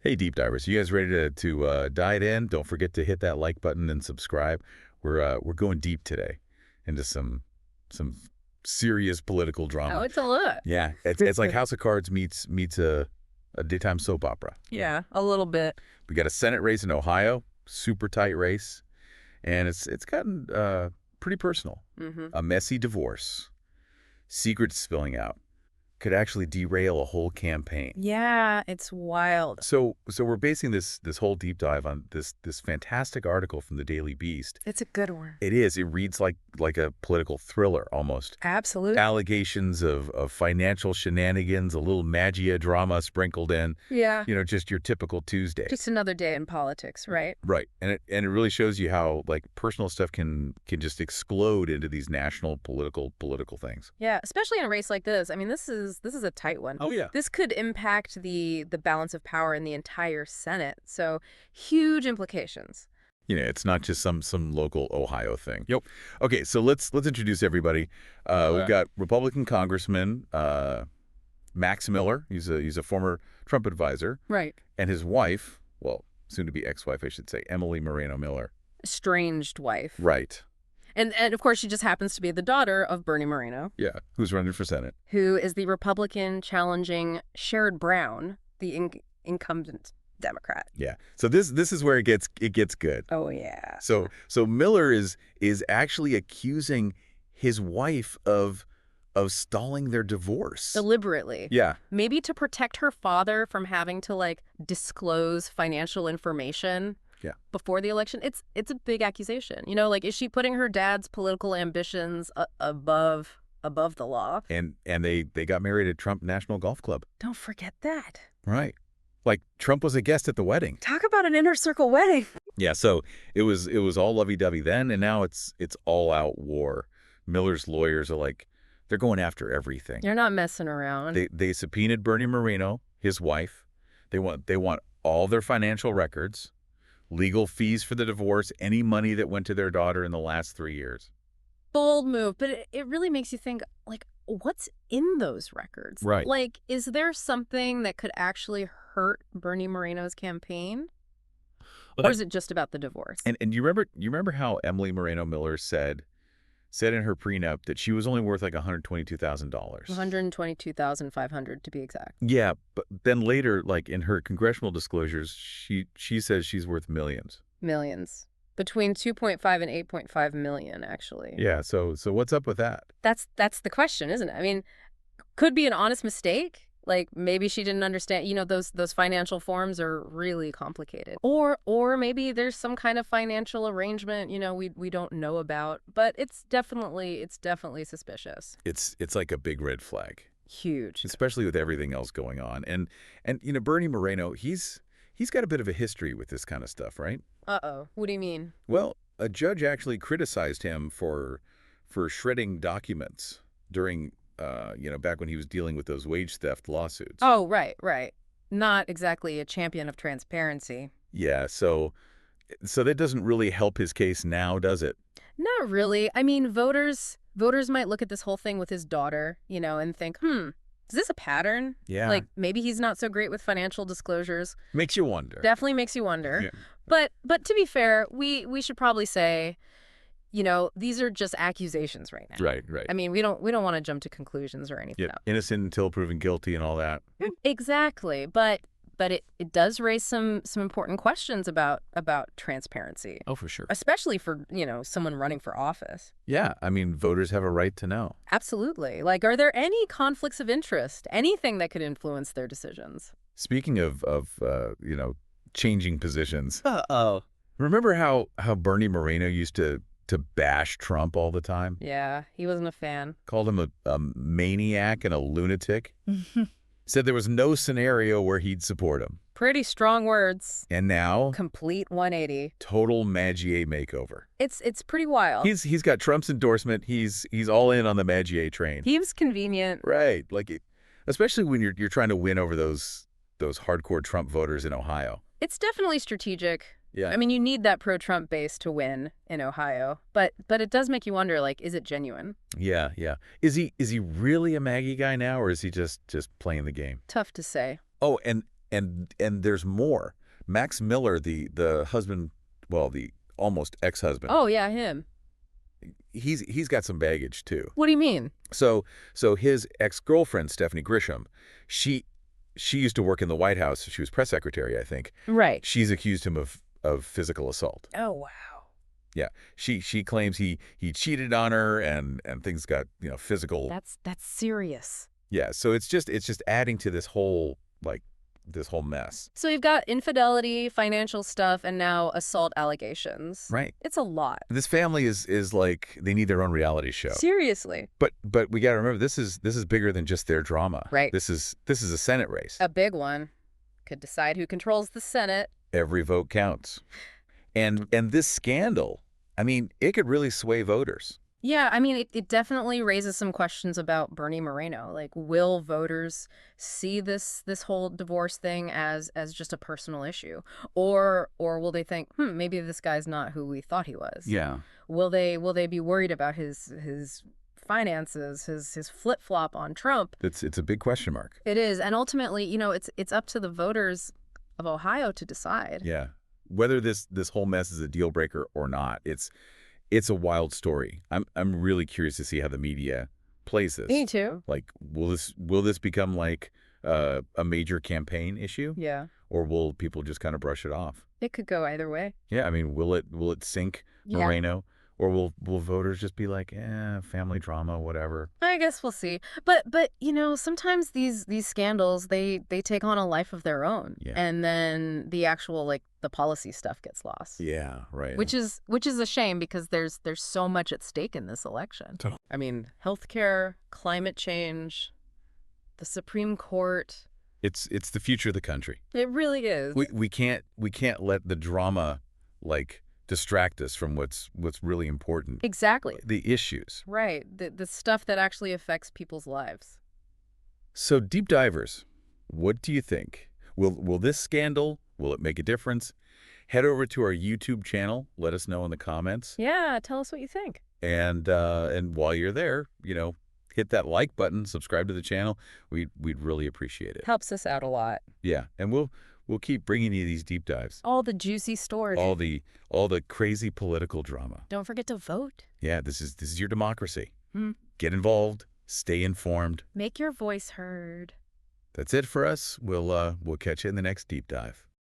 Hey, deep divers, you guys ready to dive in? Don't forget to hit that like button and subscribe. We're going deep today into some serious political Oh, drama. it's a lot. Yeah, it's like House of Cards meets a daytime soap opera. Yeah, a little bit. We got a Senate race in Ohio, super tight race, and it's gotten pretty personal. Mm-hmm. A messy divorce, secrets spilling out, could actually derail a whole campaign. Yeah, it's wild. So we're basing this whole deep dive on this fantastic article from the Daily Beast. It's a good one. It is. It reads like a political thriller almost. Absolutely. Allegations of financial shenanigans, a little magia drama sprinkled in. Yeah. You know, just your typical Tuesday. Just another day in politics, right? Right. And it really shows you how like personal stuff can just explode into these national political things. Yeah, especially in a race like this. I mean, this is a tight one. Oh yeah. This could impact the balance of power in the entire Senate. So, huge implications. You know, it's not just some local Ohio thing. Yep. Okay, so let's introduce everybody. We've got Republican Congressman Max Miller. He's a former Trump advisor. Right. And his wife, well, soon to be ex-wife, I should say, Emily Moreno Miller. Estranged wife. Right. And of course, she just happens to be the daughter of Bernie Moreno. Yeah, who's running for Senate. Who is the Republican challenging Sherrod Brown, the incumbent Democrat. Yeah. So this is where it gets good. Oh yeah. So Miller is actually accusing his wife of stalling their divorce. Deliberately. Yeah. Maybe to protect her father from having to like disclose financial information. Yeah. Before the election. It's a big accusation. You know, like, is she putting her dad's political ambitions above the law? And they got married at Trump National Golf Club. Don't forget that. Right. Like Trump was a guest at the wedding. Talk about an inner circle wedding. Yeah, so it was all lovey-dovey then, and now it's all out war. Miller's lawyers are like, they're going after everything. You're not messing around. They subpoenaed Bernie Moreno, his wife. They want all their financial records, legal fees for the divorce, any money that went to their daughter in the last 3 years. Bold move, but it really makes you think, like, what's in those records? Right. Like, is there something that could actually hurt Bernie Moreno's campaign? Or is it just about the divorce? And you remember how Emily Moreno Miller said in her prenup that she was only worth like $122,000. $122,500 to be exact. Yeah, but then later, like in her congressional disclosures, she says she's worth millions. Millions. Between 2.5 and 8.5 million, actually. Yeah, so what's up with that? That's the question, isn't it? I mean, could be an honest mistake. Like, maybe she didn't understand, you know, those financial forms are really complicated. Or maybe there's some kind of financial arrangement, you know, we don't know about, but it's definitely suspicious. It's like a big red flag. Huge. Especially with everything else going on. And you know, Bernie Moreno, he's got a bit of a history with this kind of stuff, right? Uh-oh. What do you mean? Well, a judge actually criticized him for shredding documents during you know, back when he was dealing with those wage theft lawsuits. Oh, right. Not exactly a champion of transparency. Yeah, so that doesn't really help his case now, does it? Not really. I mean, voters might look at this whole thing with his daughter, you know, and think, is this a pattern? Yeah. Like, maybe he's not so great with financial disclosures. Makes you wonder. Definitely makes you wonder. Yeah. But to be fair, we should probably say, you know, these are just accusations right now. Right. I mean, we don't want to jump to conclusions or anything. Yeah, innocent until proven guilty and all that. Exactly. But it does raise some important questions about transparency. Oh, for sure. Especially for, you know, someone running for office. Yeah, I mean, voters have a right to know. Absolutely. Like, are there any conflicts of interest? Anything that could influence their decisions? Speaking of you know, changing positions. Uh-oh. Remember how Bernie Moreno used to bash Trump all the time? Yeah, he wasn't a fan. Called him a maniac and a lunatic. Said there was no scenario where he'd support him. Pretty strong words. And now, Complete 180. total Magier makeover. It's pretty wild. He's got Trump's endorsement. He's all in on the Magier train. Seems convenient. Right. Like, especially when you're trying to win over those hardcore Trump voters in Ohio. It's definitely strategic. Yeah. I mean, you need that pro-Trump base to win in Ohio, but it does make you wonder, like, is it genuine? Yeah. Is he really a MAGA guy now, or is he just playing the game? Tough to say. Oh, and And there's more. Max Miller, the husband, well, the almost ex-husband. Oh, yeah, him. He's got some baggage too. What do you mean? So his ex-girlfriend, Stephanie Grisham, she used to work in the White House. She was press secretary, I think. Right. She's accused him of physical assault. Oh, wow. Yeah. She claims he cheated on her and things got, physical. That's serious. Yeah, so it's just adding to this whole mess. So you've got infidelity, financial stuff, and now assault allegations. Right. It's a lot. This family is like they need their own reality show. Seriously. But we got to remember this is bigger than just their drama. Right. This is a Senate race. A big one. Could decide who controls the Senate. Every vote counts. And this scandal, I mean, it could really sway voters. Yeah, I mean, it definitely raises some questions about Bernie Moreno. Like, will voters see this whole divorce thing as just a personal issue, or will they think, maybe this guy's not who we thought he was? Yeah. Will they be worried about his finances, his flip-flop on Trump? It's a big question mark. It is, and ultimately, it's up to the voters of Ohio to decide. Yeah, whether this whole mess is a deal breaker or not, it's a wild story. I'm really curious to see how the media plays this. Me too. Like, will this become like a major campaign issue? Yeah. Or will people just kind of brush it off? It could go either way. Yeah, I mean, will it sink Moreno? Or will voters just be like, family drama, whatever? I guess we'll see. But sometimes these scandals, they take on a life of their own. Yeah. And then the actual the policy stuff gets lost. Yeah, right. Which is a shame because there's so much at stake in this election. I mean, healthcare, climate change, the Supreme Court. It's the future of the country. It really is. We can't let the drama distract us from what's really important. Exactly. The issues. Right. The stuff that actually affects people's lives. So, deep divers, what do you think? Will this scandal, will it make a difference? Head over to our YouTube channel. Let us know in the comments. Yeah, tell us what you think. And while you're there, hit that like button, subscribe to the channel. We'd really appreciate it. Helps us out a lot. Yeah, and we'll keep bringing you these deep dives. All the juicy stories. All the crazy political drama. Don't forget to vote. Yeah, this is your democracy. Get involved, stay informed. Make your voice heard. That's it for us. We'll catch you in the next deep dive.